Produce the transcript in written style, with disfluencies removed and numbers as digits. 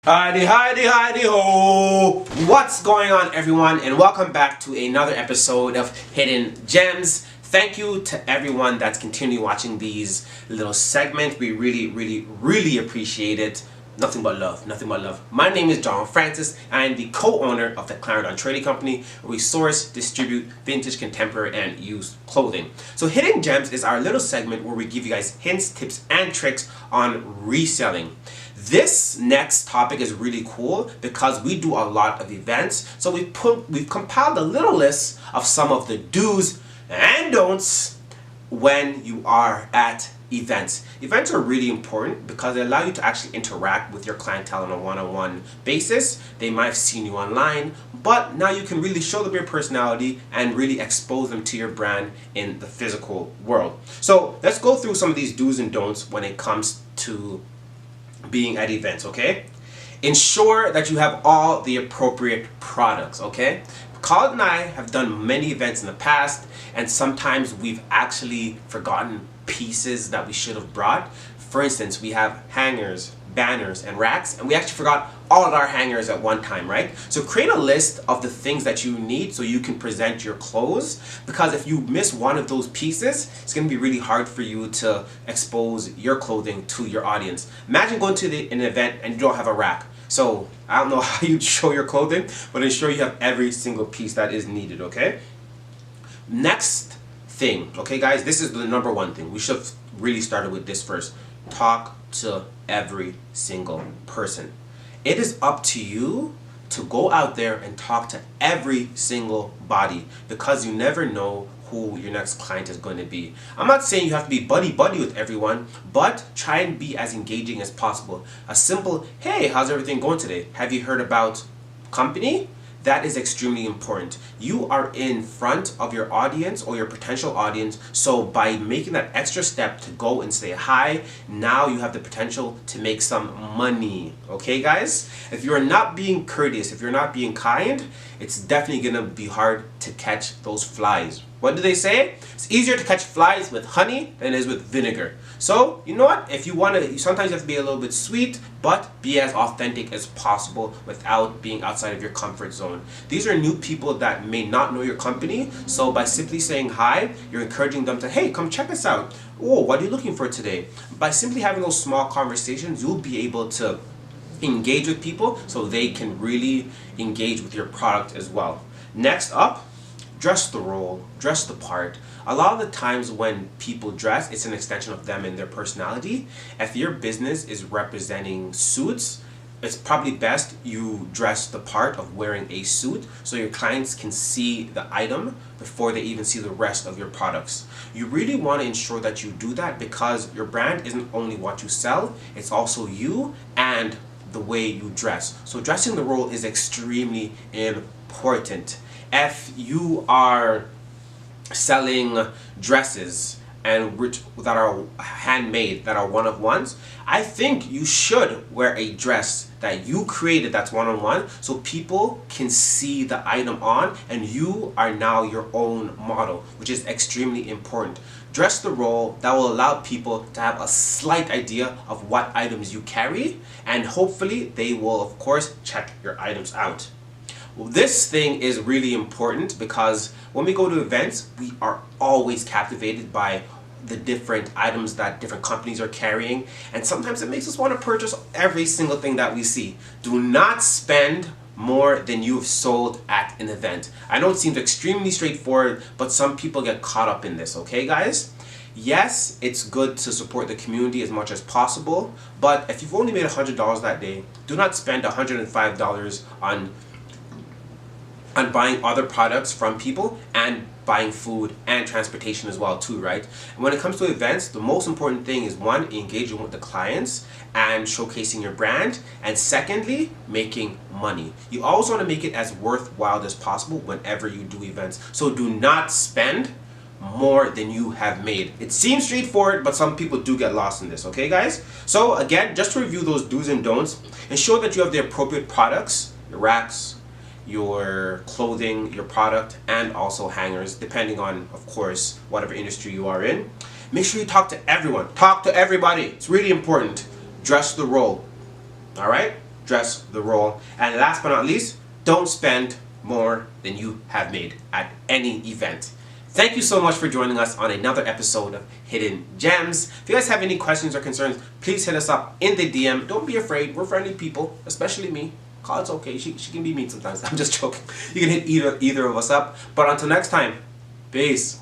Heidi ho! What's going on, everyone, and welcome back to another episode of Hidden Gems. Thank you to everyone that's continuing watching these little segments. We really appreciate it. Nothing but love, nothing but love. My name is John Francis. I am the co-owner of the Clarendon Trading Company, where we source, distribute vintage, contemporary, and used clothing. So Hidden Gems is our little segment where we give you guys hints, tips, and tricks on reselling. This next topic is really cool because we do a lot of events. So we've compiled a little list of some of the do's and don'ts when you are at events. Events are really important because they allow you to actually interact with your clientele on a one-on-one basis. They might have seen you online, but now you can really show them your personality and really expose them to your brand in the physical world. So let's go through some of these do's and don'ts when it comes to being at events, okay? Ensure that you have all the appropriate products, okay? Khaled and I have done many events in the past, and sometimes we've actually forgotten pieces that we should have brought. For instance, we have hangers, banners, and racks, and we actually forgot all of our hangers at one time, right? So create a list of the things that you need so you can present your clothes, because if you miss one of those pieces, it's going to be really hard for you to expose your clothing to your audience. Imagine going to an event and you don't have a rack. So I don't know how you'd show your clothing, but ensure you have every single piece that is needed, okay? Next thing, okay guys, this is the number one thing. We should have really started with this first. Talk to every single person. It is up to you to go out there and talk to every single body, because you never know who your next client is going to be. I'm not saying you have to be buddy-buddy with everyone, but try and be as engaging as possible. A simple, hey, how's everything going today? Have you heard about company? That is extremely important. You are in front of your audience or your potential audience, so by making that extra step to go and say hi, now you have the potential to make some money. Okay, guys? If you're not being courteous, if you're not being kind, it's definitely gonna be hard to catch those flies. What do they say? It's easier to catch flies with honey than it is with vinegar. So, you know what? If you want to, sometimes you have to be a little bit sweet, but be as authentic as possible without being outside of your comfort zone. These are new people that may not know your company, so by simply saying hi, you're encouraging them to, hey, come check us out. Oh, what are you looking for today? By simply having those small conversations, you'll be able to engage with people so they can really engage with your product as well. Next up, dress the role, dress the part. A lot of the times when people dress, it's an extension of them and their personality. If your business is representing suits, it's probably best you dress the part of wearing a suit so your clients can see the item before they even see the rest of your products. You really want to ensure that you do that, because your brand isn't only what you sell, it's also you and the way you dress. So dressing the role is extremely important. If you are selling dresses and that are handmade, that are one-of-ones, I think you should wear a dress that you created that's one-on-one, so people can see the item on and you are now your own model, which is extremely important. Dress the role. That will allow people to have a slight idea of what items you carry, and hopefully they will, of course, check your items out. This thing is really important because when we go to events, we are always captivated by the different items that different companies are carrying, and sometimes it makes us want to purchase every single thing that we see. Do not spend more than you've sold at an event. I know it seems extremely straightforward, but some people get caught up in this, okay guys? Yes, it's good to support the community as much as possible, but if you've only made $100 that day, do not spend $105 on buying other products from people and buying food and transportation as well too, right? And when it comes to events, the most important thing is, one, engaging with the clients and showcasing your brand, and secondly, making money. You always want to make it as worthwhile as possible whenever you do events. So do not spend more than you have made. It seems straightforward, but some people do get lost in this, okay guys? So again, just to review those do's and don'ts, ensure that you have the appropriate products, your racks, your clothing, your product, and also hangers, depending on, of course, whatever industry you are in. Make sure you talk to everyone. Talk to everybody. It's really important. Dress the role. All right? dress the role. And last but not least, don't spend more than you have made at any event. Thank you so much for joining us on another episode of Hidden Gems. If you guys have any questions or concerns, please hit us up in the DM. Don't be afraid. We're friendly people, especially me. It's okay. She can be mean sometimes. I'm just joking. You can hit either of us up. But until next time, peace.